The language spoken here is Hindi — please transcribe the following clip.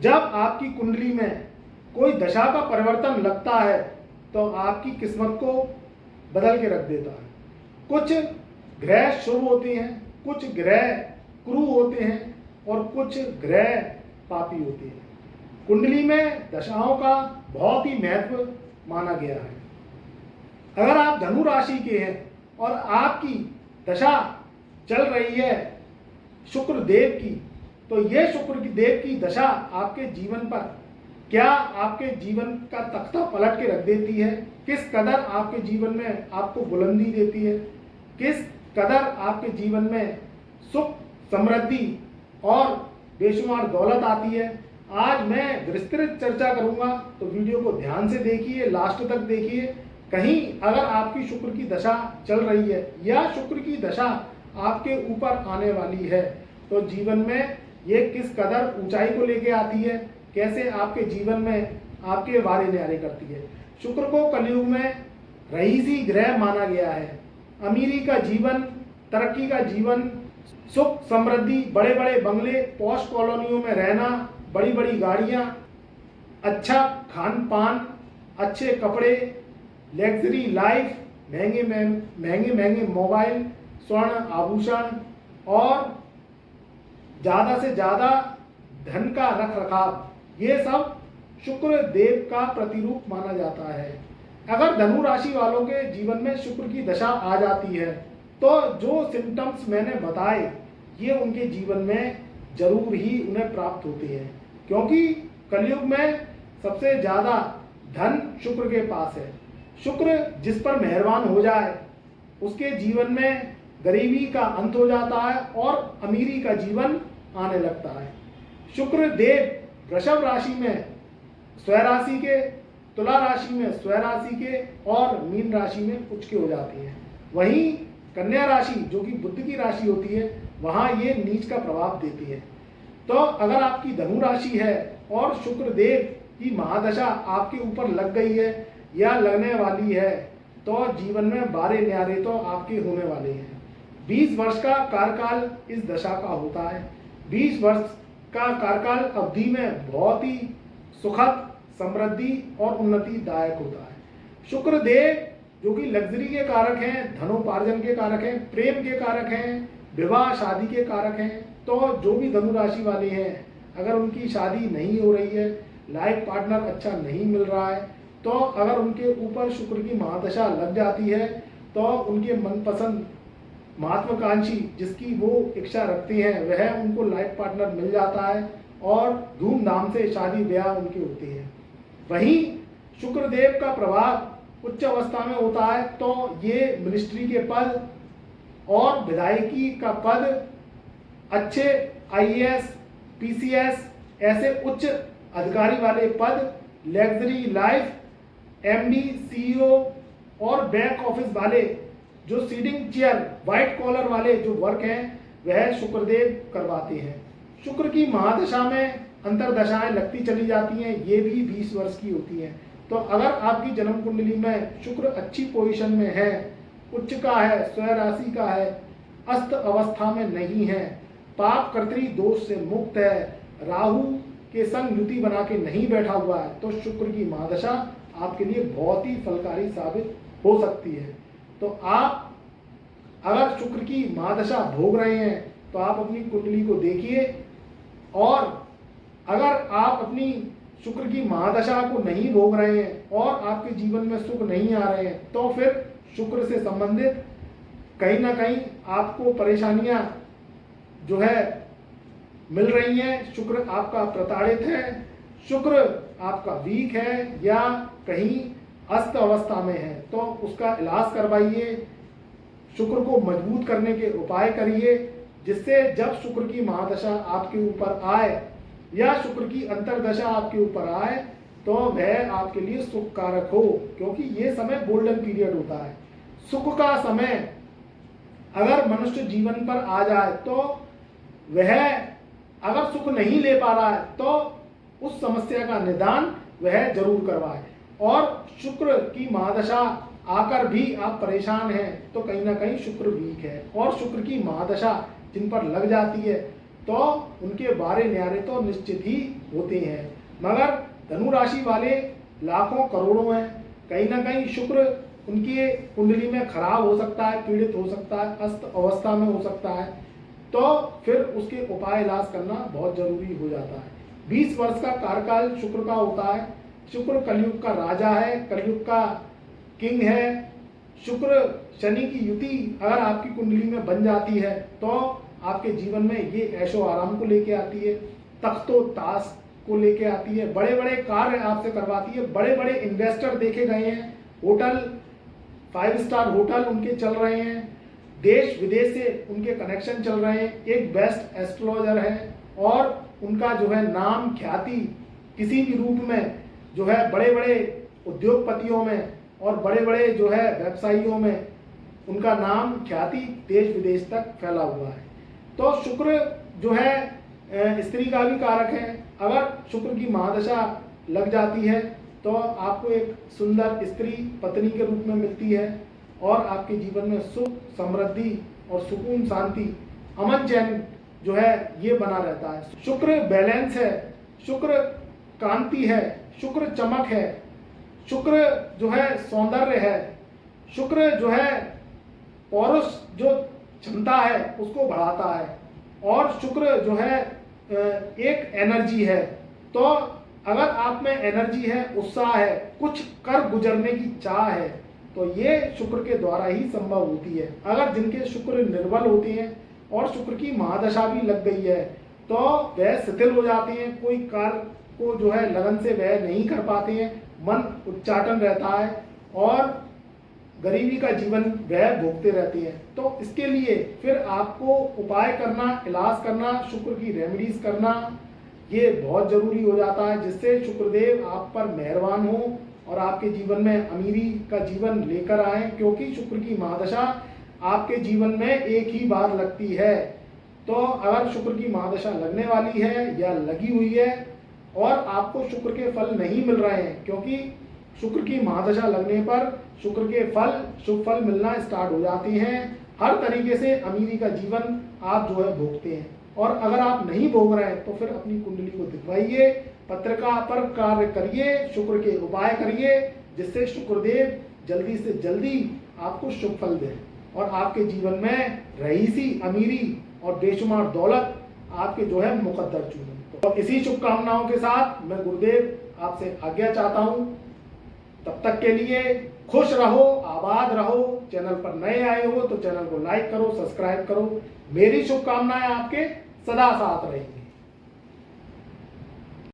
जब आपकी कुंडली में कोई दशा का परिवर्तन लगता है तो आपकी किस्मत को बदल के रख देता है। कुछ ग्रह शुभ होते हैं, कुछ ग्रह क्रूर होते हैं और कुछ ग्रह पापी होते हैं। कुंडली में दशाओं का बहुत ही महत्व माना गया है। अगर आप धनु राशि के हैं और आपकी दशा चल रही है शुक्र देव की, तो यह शुक्र की देव की दशा आपके जीवन पर क्या आपके जीवन का तख्ता पलट के रख देती है, किस कदर आपके जीवन में आपको बुलंदी देती है, किस कदर आपके जीवन में सुख समृद्धि और बेशुमार दौलत आती है। आज मैं विस्तृत चर्चा करूंगा, तो वीडियो को ध्यान से देखिए, लास्ट तक देखिए। कहीं अगर आपकी शुक्र की दशा चल रही है या शुक्र की दशा आपके ऊपर आने वाली है तो जीवन में ये किस कदर ऊंचाई को लेके आती है, कैसे आपके जीवन में आपके वारे न्यारे करती है। शुक्र को कलयुग में रईसी ग्रह माना गया है। अमीरी का जीवन, तरक्की का जीवन, सुख समृद्धि, बड़े बड़े बंगले, पॉश कॉलोनियों में रहना, बड़ी बड़ी गाड़ियां, अच्छा खान पान, अच्छे कपड़े, लग्जरी लाइफ, महंगे महंगे मोबाइल, स्वर्ण आभूषण और ज़्यादा से ज़्यादा धन का रख रखाव, ये सब शुक्र देव का प्रतिरूप माना जाता है। अगर धनु राशि वालों के जीवन में शुक्र की दशा आ जाती है तो जो सिम्टम्स मैंने बताए ये उनके जीवन में जरूर ही उन्हें प्राप्त होते हैं, क्योंकि कलयुग में सबसे ज़्यादा धन शुक्र के पास है। शुक्र जिस पर मेहरबान हो जाए उसके जीवन में गरीबी का अंत हो जाता है और अमीरी का जीवन आने लगता है। शुक्र देव वृषभ राशि में स्वराशि के, तुला राशि में स्वराशि के और मीन राशि में उच्च के हो जाती है। वहीं कन्या राशि जो कि बुध की राशि होती है वहाँ ये नीच का प्रभाव देती है। तो अगर आपकी धनु राशि है और शुक्र देव की महादशा आपके ऊपर लग गई है या लगने वाली है तो जीवन में बारे न्यारे तो आपके होने वाले हैं। 20 वर्ष का कार्यकाल इस दशा का होता है। 20 वर्ष का कार्यकाल अवधि में बहुत ही सुखद, समृद्धि और उन्नतिदायक होता है। शुक्र देव जो कि लग्जरी के कारक हैं, धनोपार्जन के कारक हैं, प्रेम के कारक हैं, विवाह शादी के कारक हैं। तो जो भी धनु राशि वाले हैं अगर उनकी शादी नहीं हो रही है, लाइफ पार्टनर अच्छा नहीं मिल रहा है, तो अगर उनके ऊपर शुक्र की महादशा लग जाती है तो उनके मनपसंद महत्वाकांक्षी जिसकी वो इच्छा रखते हैं वह उनको लाइफ पार्टनर मिल जाता है और धूमधाम से शादी ब्याह उनके होते हैं। वहीं शुक्र देव का प्रभाव उच्च अवस्था में होता है तो ये मिनिस्ट्री के पद और विधायकी का पद, अच्छे आईएएस, पीसीएस ऐसे उच्च अधिकारी वाले पद, लग्जरी लाइफ, एमडी, सीईओ और बैक ऑफिस वाले जो सीटिंग चेयर, व्हाइट कॉलर वाले जो वर्क हैं वह शुक्रदेव करवाते हैं। शुक्र की महादशा में अंतरदशाएं लगती चली जाती हैं, ये भी 20 वर्ष की होती हैं। तो अगर आपकी जन्म कुंडली में शुक्र अच्छी पोजीशन में है, उच्च का है, स्वराशि का है, अस्त अवस्था में नहीं है, पाप कर्तरी दोष से मुक्त है, राहु के संग युति बना के नहीं बैठा हुआ है, तो शुक्र की महादशा आपके लिए बहुत ही फलकारी साबित हो सकती है। तो आप अगर शुक्र की महादशा भोग रहे हैं तो आप अपनी कुंडली को देखिए, और अगर आप अपनी शुक्र की महादशा को नहीं भोग रहे हैं और आपके जीवन में सुख नहीं आ रहे हैं तो फिर शुक्र से संबंधित कहीं ना कहीं आपको परेशानियां जो है मिल रही हैं। शुक्र आपका प्रताड़ित है, शुक्र आपका वीक है या कहीं अस्त अवस्था में है, तो उसका इलाज करवाइए, शुक्र को मजबूत करने के उपाय करिए, जिससे जब शुक्र की महादशा आपके ऊपर आए या शुक्र की अंतरदशा आपके ऊपर आए तो वह आपके लिए सुख कारक हो, क्योंकि ये समय गोल्डन पीरियड होता है। सुख का समय अगर मनुष्य जीवन पर आ जाए तो वह अगर सुख नहीं ले पा रहा है तो उस समस्या का निदान वह जरूर करवाए। और शुक्र की महादशा आकर भी आप परेशान हैं तो कहीं ना कहीं शुक्र वीक है, और शुक्र की महादशा जिन पर लग जाती है तो उनके बारे न्यारे तो निश्चित ही होते हैं। मगर धनु राशि वाले लाखों करोड़ों हैं, कहीं ना कहीं शुक्र उनकी कुंडली में खराब हो सकता है, पीड़ित हो सकता है, अस्त अवस्था में हो सकता है, तो फिर उसके उपाय इलाज करना बहुत जरूरी हो जाता है। 20 वर्ष का कार्यकाल शुक्र का होता है। शुक्र कलयुग का राजा है, कलयुग का किंग है। शुक्र शनि की युति अगर आपकी कुंडली में बन जाती है तो आपके जीवन में ये ऐशो आराम को लेके आती है, तख्तो ताश को लेके आती है, बड़े बड़े कार्य आपसे करवाती है। बड़े बड़े इन्वेस्टर देखे गए हैं, होटल 5 स्टार होटल उनके चल रहे हैं, देश विदेश से उनके कनेक्शन चल रहे हैं। एक बेस्ट एस्ट्रोलॉजर है और उनका जो है नाम ख्याति किसी भी रूप में जो है बड़े बड़े उद्योगपतियों में और बड़े बड़े जो है व्यवसायियों में उनका नाम ख्याति देश विदेश तक फैला हुआ है। तो शुक्र जो है स्त्री का भी कारक है। अगर शुक्र की महादशा लग जाती है तो आपको एक सुंदर स्त्री पत्नी के रूप में मिलती है और आपके जीवन में सुख समृद्धि और सुकून शांति अमन चैन जो है ये बना रहता है। शुक्र बैलेंस है, शुक्र कांति है, शुक्र चमक है, शुक्र जो है सौंदर्य है, शुक्र जो है पौरुष जो क्षमता है उसको बढ़ाता है और शुक्र जो है एक एनर्जी है। तो अगर आप में एनर्जी है, उत्साह है, कुछ कर गुजरने की चाह है तो ये शुक्र के द्वारा ही संभव होती है। अगर जिनके शुक्र निर्बल होते हैं और शुक्र की महादशा भी लग गई है तो वह शिथिल हो जाते हैं, कोई कार्य को जो है लगन से वह नहीं कर पाते हैं, मन उच्चाटन रहता है और गरीबी का जीवन वह भोगते रहते हैं। तो इसके लिए फिर आपको उपाय करना, इलाज करना, शुक्र की रेमेडीज करना ये बहुत जरूरी हो जाता है, जिससे शुक्रदेव आप पर मेहरबान हो और आपके जीवन में अमीरी का जीवन लेकर आए। क्योंकि शुक्र की महादशा आपके जीवन में एक ही बार लगती है। तो अगर शुक्र की महादशा लगने वाली है या लगी हुई है और आपको शुक्र के फल नहीं मिल रहे हैं, क्योंकि शुक्र की महादशा लगने पर शुक्र के फल, शुभ फल मिलना स्टार्ट हो जाते हैं। हर तरीके से अमीरी का जीवन आप जो है भोगते हैं। और अगर आप नहीं भोग रहे हैं तो फिर अपनी कुंडली को दिखवाइए, पत्रिका पर कार्य करिए, शुक्र के उपाय करिए, जिससे शुक्रदेव जल्दी से जल्दी आपको शुभ फल दें और आपके जीवन में रईसी, अमीरी और बेशुमार दौलत आपके जो है मुकद्दर चुने। तो इसी शुभकामनाओं के साथ मैं गुरुदेव आपसे आज्ञा चाहता हूँ। तब तक के लिए खुश रहो, आबाद रहो। चैनल पर नए आए हो तो चैनल को लाइक करो, सब्सक्राइब करो। मेरी शुभकामनाएं आपके सदा साथ रहेंगी।